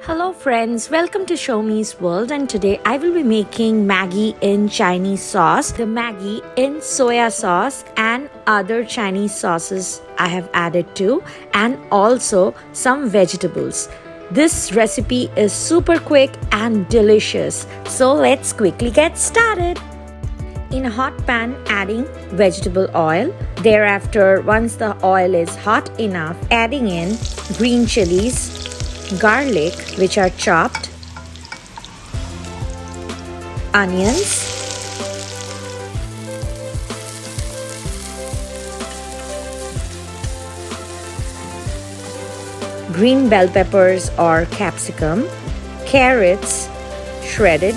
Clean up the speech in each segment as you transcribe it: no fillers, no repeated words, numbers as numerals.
Hello friends, welcome to Show Me's World, and today I will be making Maggi in Chinese sauce, the Maggi in soya sauce and other Chinese sauces I have added too, and also some vegetables. This recipe is super quick and delicious, so let's quickly get started. In a hot pan, adding vegetable oil. Thereafter, once the oil is hot enough, adding in green chilies, garlic which are chopped, onions, green bell peppers or capsicum, carrots shredded,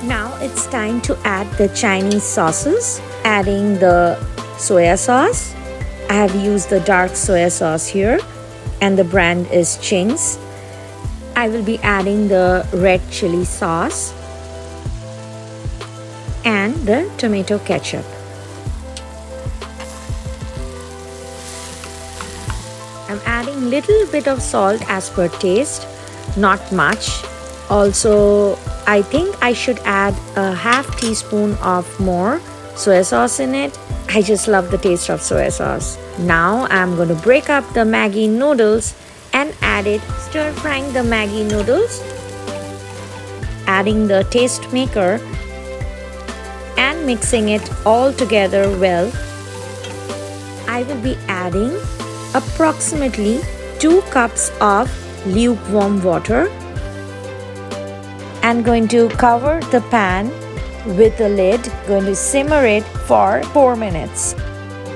now it's time to add the Chinese sauces. Adding the soya sauce. I have used the dark soya sauce here and the brand is Ching's. I will be adding the red chili sauce and the tomato ketchup. I'm adding little bit of salt as per taste, not much. Also, I think I should add a half teaspoon of more soya sauce in it. I just love the taste of soya sauce. Now I'm going to break up the Maggi noodles and add it, stir frying the Maggi noodles, adding the taste maker and mixing it all together well. I will be adding approximately 2 cups of lukewarm water and going to cover the pan with a lid, going to simmer it for 4 minutes.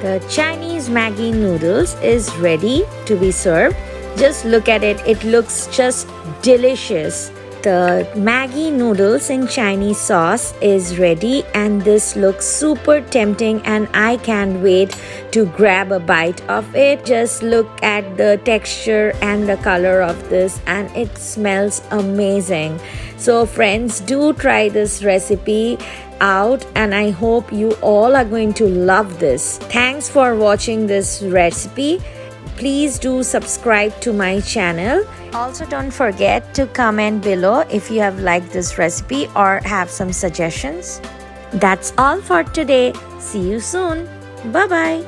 The Chinese Maggi noodles is ready to be served. Just look at it, it looks just delicious. The Maggi noodles in Chinese sauce is ready and this looks super tempting and I can't wait to grab a bite of it. Just look at the texture and the color of this and it smells amazing. So friends, do try this recipe out and I hope you all are going to love this. Thanks for watching this recipe. Please do subscribe to my channel. Also, don't forget to comment below if you have liked this recipe or have some suggestions. That's all for today. See you soon. Bye-bye.